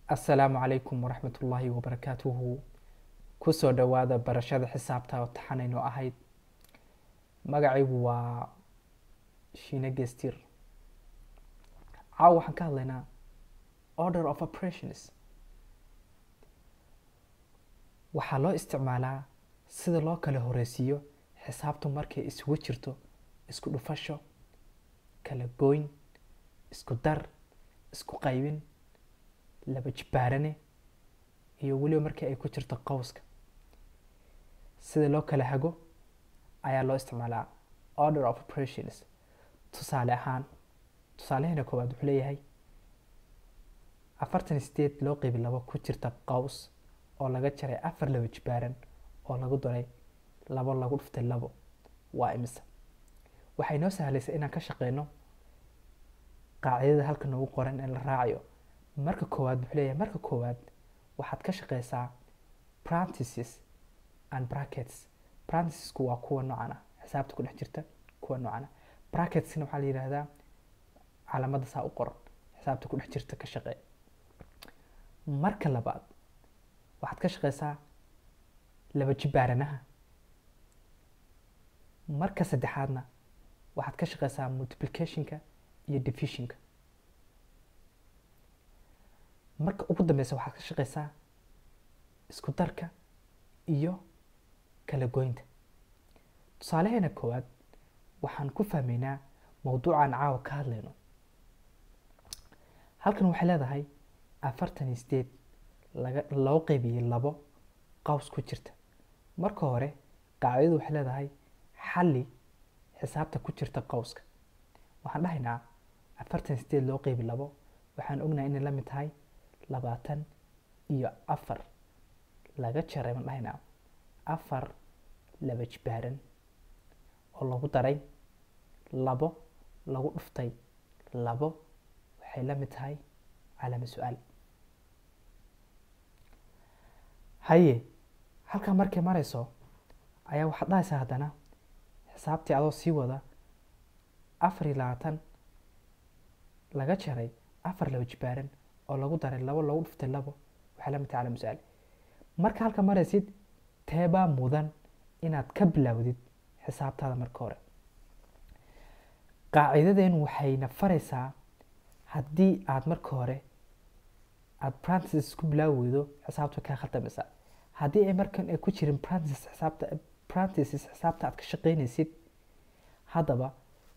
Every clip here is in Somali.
Assalaamu calaykum waraxmatullaahi wabarakaatuhu. Kusoo dhawaada barashada xisaabta oo taxanayno ahayd. Magacaygu waa Shiine Gestir. Caawa waxaan ka hadlaynaa order of operations. Waxaa loo isticmaalaa sida loo kala horeysiiyo xisaabtu markay isugu jirto isku dhufasho, kala gooyn, isku dar, isku qaybin, laba jibaarane iyo weliba markii ay ku jirto qowska. Sida loo kala hago ayaa loo isticmaalaa order of operations. Tusaale ahaan, tusaalaheena koowaad wuxuu leeyahay 48 loo qaybi labo ku jirta qaws oo laga jaray 4 laba jibaaran oo lagu daray 2 lagu dhuftay 2 waa imisa. Waxay noo sahlaysaa inaan ka shaqeyno qaacidada halkan ugu qoran ee la raacayo. Marka koowaad wuxuu leeyahay marka koowaad waxaad ka shaqeysaa parentheses and brackets. Parenthesesku waa kuwa noocan ah xisaabta ku dhex jirta kuwa noocan ah. Bracketsna waxaa la yiraahdaa calaamada saa u qoran xisaabta ku dhex jirta ka shaqee. Marka labaad waxaad ka shaqeysaa laba jibaaranaha. Marka saddexaadna waxaad ka shaqeysaa multiplicationka iyo divisionka. Marka ugu dambeysa waxaad ka shaqeysaa isku darka iyo kala goynta. Tusaalaheena koowaad waxaan ku fahmaynaa mawduucan caawa ka hadlayno. Halkan waxay leedahay 48 loo qaybiyay 2 qaws ku jirta. Marka hore qaacidadu waxay leedahay xalli xisaabta ku jirta qowska. Waxaan dhahaynaa 48 loo qaybi 2 waxaan ognahay inay la mid tahay 24 laga jaray ma dhahaynaa 4 laba jibaaran oo lagu daray 2 lagu dhuftay 2 waxay la mid tahay calaamad su'aal. Haye halka markay marayso ayaa waxaad dhahaysaa haddana xisaabtii adoo sii wada 24 laga jaray 4 laba jibaaran oo lagu daray 2 lagu dhuftay 2 waxay la mid tahay calaamad su'aal. Marka halka maraysid teebaa mudan inaad ka bilowdid xisaabtaada marka hore. Qaacidadeen waxayna faraysaa haddii aad marka hore aad parentheses ku bilowdo xisaabta ka khaldamaysa. Haddii ay markan ay ku jirin parentheses xisaabta aad ka shaqeynaysid haddaba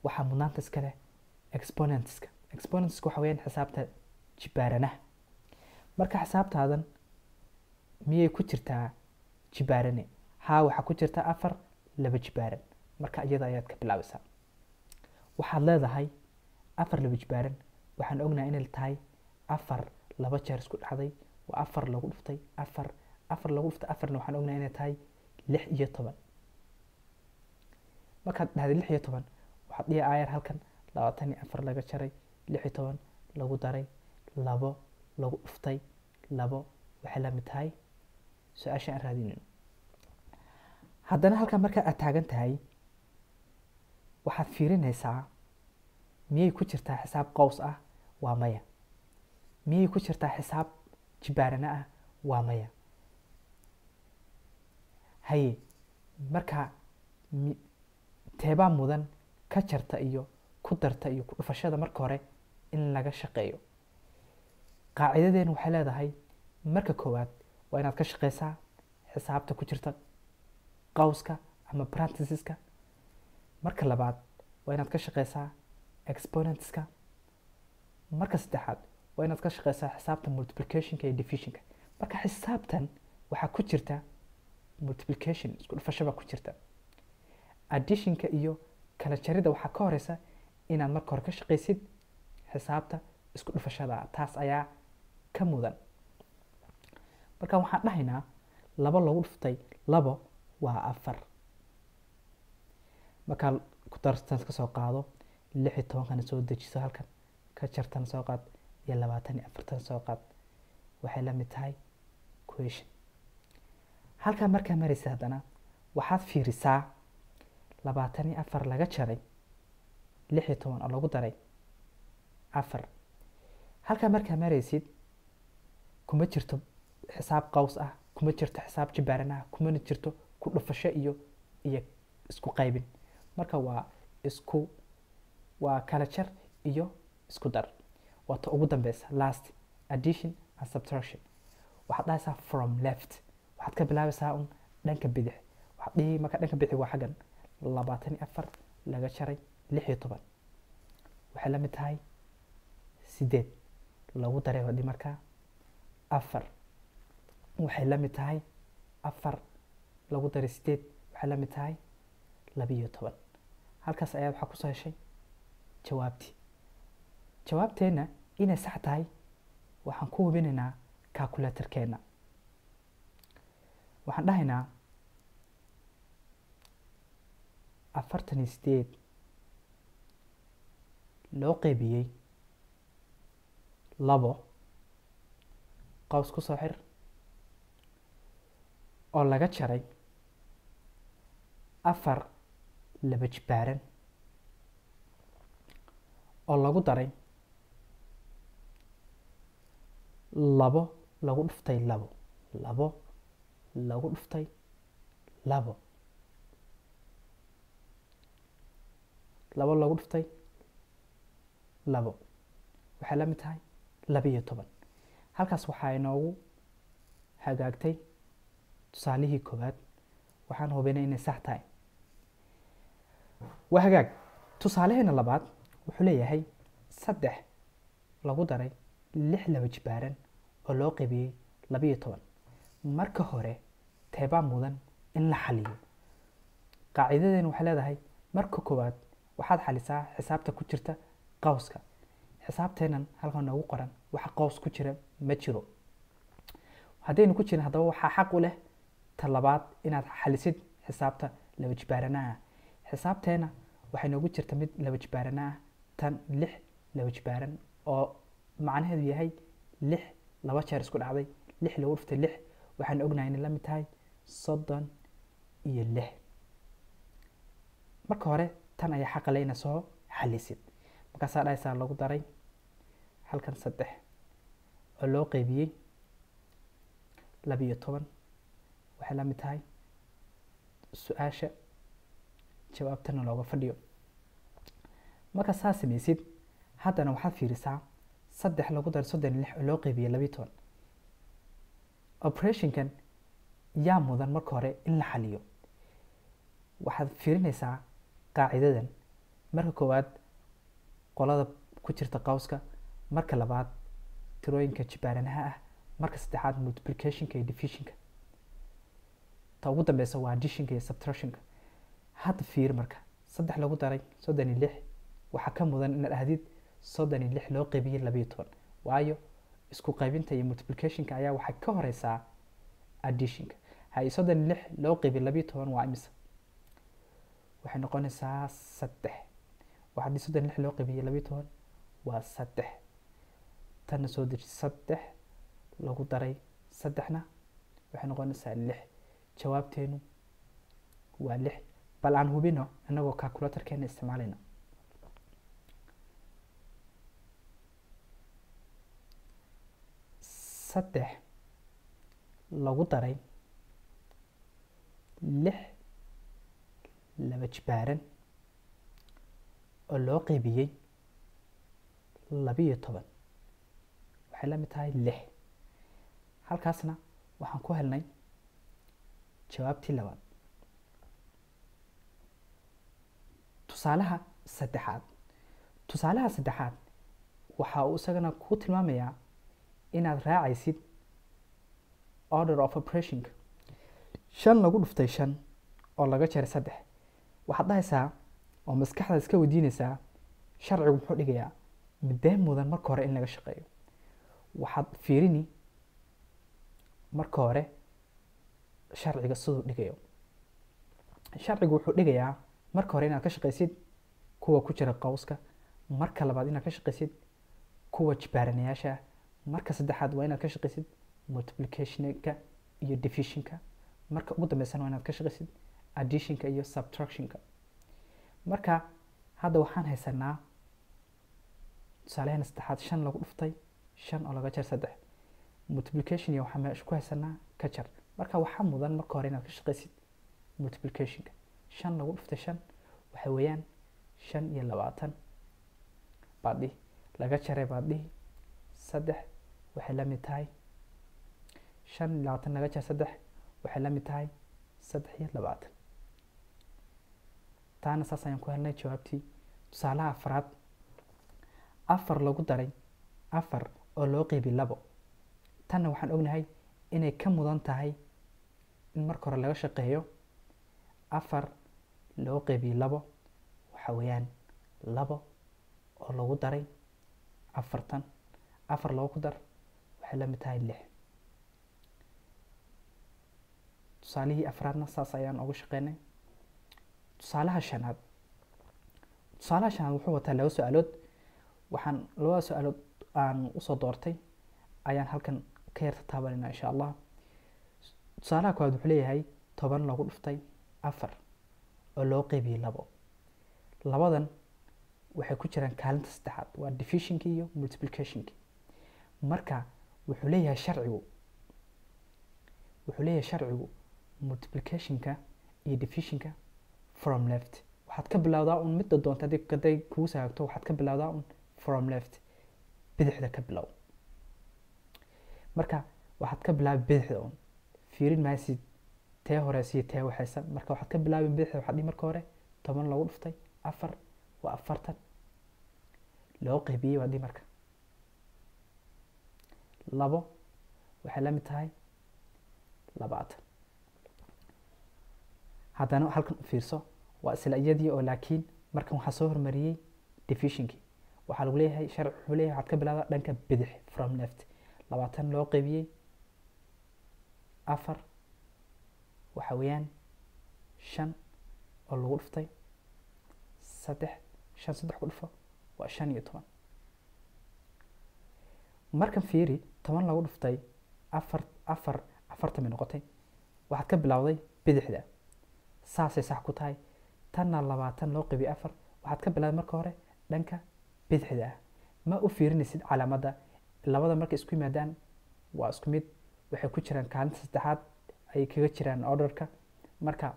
waxaa mudnaanta iska leh exponentska. Exponentska waxa weeyaan xisaabta jibaaranaha. Marka xisaabtaadan miyay ku jirtaa jibaarane? Haa, waxaa ku jirta 4 laba jibaaran. Marka iyada ayaad ka bilaabaysaa. Waxaad leedahay 4 laba jibaaran waxaan ognahay inay tahay 4 laba jeer isku dhacday waa 4 lagu dhuftay 4 lagu dhuftay 4na waxaan ognahay inay tahay 16. markaad dhahday 16 waxaad dhihi ayar halkan 24 laga jaray 16 lagu daray 2 lagu dhuftay 2 waxay la mid tahay su'aasha aan raadinayno. Haddana halkan marka aad taagan tahay waxaad fiirinaysaa miyay ku jirtaa xisaab qaws ah? Waa maya. Miyay ku jirtaa xisaab jibaarana ah? Waa maya. Haye marka teebaa mudan ka jarta iyo ku darta iyo ku dhufashada marka hore in laga shaqeeyo. Qaacidadeen waxay leedahay marka koowaad waa inaad ka shaqeysaa xisaabta ku jirta qowska ama parentheseska. Marka labaad waa inaad ka shaqeysaa exponentska. Marka saddexaad waa inaad ka shaqeysaa xisaabta multiplicationka iyo divisionka. Marka xisaabtan waxaa ku jirta multiplication isku dhufasho baa ku jirta. Additionka iyo kala jarida waxaa ka horeysa inaad marka hore ka shaqeysid xisaabta isku dhufashada. Taas ayaa ka mudan. Marka waxaan dhahaynaa 2 lagu dhuftay 2 waa 4. marka ku darsan ka soo qaado 16 kana soo dejiso halkan ka jartan soo qaad iyo 24 soo qaad waxay la mid tahay equation. halka marka maraysa haddana waxaad fiirisaa 24 laga jaray 16 oo lagu daray 4. halka marka maraysid kuma jirto xisaab qaws ah, kuma jirto xisaab jibaaran ah, kumana jirto ku dhufasho iyo isku qaybin. marka waa kala jar iyo isku dar. waa ta ugu dambeysa last, addition and subtraction. waxaad dhahaysaa from left, waxaad ka bilaabaysaa un dhanka bidix. waxaad dhihi marka dhanka bidix waa xaggan 24 laga jaray 16 waxay la mid tahay 8 lagu daray wadhi markaa 4 waxay la mid tahay 4 lagu daray 8 waxay la mid tahay 12. halkaas ayaa waxaa kusoo heshay jawaabtii. jawaabteena inay sax tahay waxaan ku hubinaynaa calculatorkeena. waxaan dhahaynaa 48 loo qaybiyey 2 qaws ku soo xir oo laga jaray 4 laba jibaaran oo lagu daray 2 lagu dhuftay 2 2 lagu dhuftay 2 2 lagu dhuftay 2 waxay la mid tahay 12. halkaas waxaa inoogu hagaagtay tusaalihii koowaad. waxaan hubinay inay sax tahay. waa hagaag. tusaalaheena labaad wuxuu leeyahay 3 lagu daray 6 laba jibaaran oo loo qaybiyey 12. marka hore teebaa mudan in la xaliyo. qaacidadeena waxay leedahay marka koowaad waxaad xalisaa xisaabta ku jirta qawska. xisaabteenan halkan noogu qoran waxa qaws ku jira ma jiro. haddaynu ku jirin haddaba waxaa xaq u leh ta labaad inaad xalisid xisaabta laba jibaaranaha. xisaabteena waxay noogu jirta mid laba jibaaranaha tan 6 laba jibaaran oo macnaheedu yahay 6 laba jeer isku dhacday 6 lagu dhuftay 6 waxaan ognahay in la mid tahay 36. marka hore tan ayaa xaq leh inaad soo xalisid. markaasaa dhahaysaa lagu daray halkan 3 oo loo qaybiyey 12 waxay la mid tahay su-aasha jawaabtana looga fadhiyo. marka saa samaysid haddana waxaad fiirisaa 3 lagu daray 36 oo loo qaybiyey 12. operationkan yaa mudan marka hore in la xaliyo. waxaad fiirinaysaa qaacidadan marka koowaad qolada ku jirta qawska, marka labaad tirooyinka jibaaranaha ah, marka saddexaad multiplicationka iyo divisionka, ta ugu dambeysa waa additionka iyo subtractionka. hadda fiir marka 3 lagu daray 36 waxaa ka mudan inaad ahdid 36 loo qaybiyey 12 waayo isku qaybinta iyo multiplicationka ayaa waxay ka horeysaa additionka. hay 36 loo qaybiyey 12 waa imisa? waxay noqonaysaa 3. waxaa 36 loo qaybiyey 12 waa 3. tan soo deji 3 lagu daray 3na waxay noqonaysaa 6. jawaabteenu waa 6. bal aan hubino anagoo calculatorkeena isticmaalayna. 3 lagu daray 6 laba jibaaran oo loo qaybiyey 12 waxay la mid tahay 6. halkaasna waxaan ku helnay jawaabtii labaad. tusaalaha saddexaad waxa uu isagana ku tilmaamayaa inaad raacaysid order of operationka. 5 lagu dhuftay 5 oo laga jaray 3 waxaad dhahaysaa oo maskaxda iska weydiinaysaa sharcigu muxuu dhigayaa midee mudan marka hore in laga shaqeeyo. waxaad fiirini marka hore sharciga siduu dhigayo. sharcigu wuxuu dhigayaa marka hore inaad ka shaqeysid kuwa ku jira qawska, marka labaad inaad ka shaqeysid kuwa jibaaranayaasha, marka saddexaad waa inaad ka shaqeysid multiplicationka iyo divisionka, marka ugu dambeysana waa inaad ka shaqeysid additionka iyo subtractionka. marka hadda waxaan haysanaa tusaalaheena saddexaad 5 lagu dhuftay 5 oo laga jaray 3 multiplication iyo waxaa meesha ku haysanaa ka jar. marka waxaa mudan marka hore inaad ka shaqaysid multiplicationka. 5 lagu dhuftay 5 waxa weeyaan 25 baad dhihi, laga jaray baad dhihi 3 waxay la mid tahay 25 laga jar 3 waxay la mid tahay 23. taana saas ayaan ku helnay jawaabtii. tusaalaha afraad, 4 lagu daray 4 oo loo qeybiyey 2. tanna waxaan ognahay inay ka mudan tahay in marka hore laga shaqeeyo. 4 loo qeybiyey 2 waxa weeyaan 2 oo lagu daray 40. 4 loo ku dar waxay la mid tahay 6. tusaalihii afraadna saas ayaan uga shaqeynay. tusaalaha shanaad wuxuu wataa 2 su'aalood. waxaan 2 su'aalood aan usoo doortay ayaan halkan ka yarta taabanayna insha Allah. tusaalaha koowaad wuxuu leeyahay 10 lagu dhuftay 4 oo loo qeybiyey 2. labadan waxay ku jiraan kaalinta saddexaad, waa divisionki iyo multiplicationki. marka wuxuu leeyahay sharcigu multiplicationka iyo divisionka from left. waxaad ka bilowdaa un midda doonta haday kugu saagto, waxaad ka bilowdaa un from left, bidixda ka bilow. marka waxaad ka bilaabi bidixda un, fiirin maasid tee horeysa iyo tee waxaysa. marka waxaad ka bilaabi bidixda. waxaad dhihi marka hore 10 lagu dhuftay 4 waa 40 loo qeybiyey waa dhihi marka 2 waxay la mid tahay 20. haddana halkan u fiirso, waa isla iyadii oo laakiin markan waxaa soo hormariyey divisionki. waxaa lagu leeyahay sharci wuxuu leeyahay waxaad ka bilowdaa dhanka bidix from left. 20 loo qeybiyey 4 waxa weeyaan 5 oo lagu dhuftay 3. 5 3 ku dhufo waa 15. markan fiiri 10 lagu dhuftay 4 40 noqotay. waxaad ka bilowday bidixda, saasay sax ku tahay. tanna 20 loo qeybiyey 4 waxaad ka bilowday marka hore dhanka bidixda. ma u fiirinaysid calaamadda. labada markay isku yimaadaan waa isku mid, waxay ku jiraan kaalinta saddexaad, ay kaga jiraan orderka. marka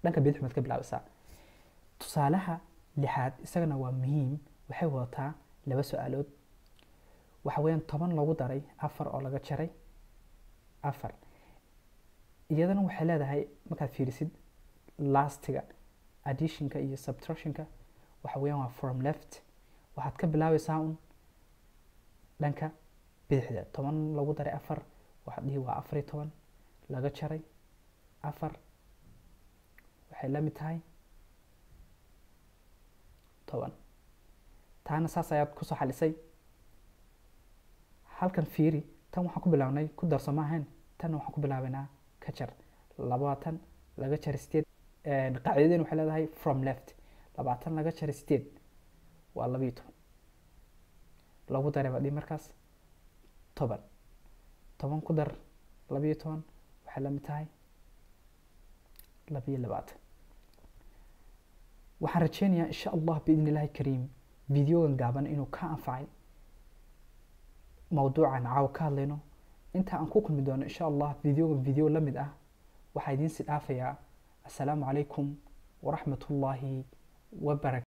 dhanka bidix maad ka bilaabaysaa. tusaalaha 6aad isagana waa muhiim, waxay wadataa 2 su'aalood. waxa weeyaan 10 lagu daray 4 oo laga jaray 4. iyadana waxay leedahay markaad fiirisid lastiga additionka iyo subtractionka waxa weeyaan waa from left. waxaad ka bilaabaysaa un dhanka bidixda. 10 lagu daray 4 waxaad dhihi waa 14 laga jaray 4 waxay la mid tahay 10. taana saas ayaad kusoo xalisay. halkan fiiri, tan waxaan ku bilaabnay ku darso ma ahayn, tanna waxaan ku bilaabaynaa ka jar. 20 laga jaray 8. qaacidadeen waxay leedahay from left. 20 laga jaray 8 waa 12 lagu daray baad dhihi markaas 10. 10 ku dar 12 waxay la mid tahay 22. waxaan rajeynayaa insha Allah biidni illaahi kariim videogan gaaban inuu ka anfacay mawduucan caawa ka hadlayno. inta aan ku kulmi doono insha Allah video la mid ah, waxaa idiin si dhaafayaa. assalaamu calaykum waraxmatullaahi wabarakaatuh.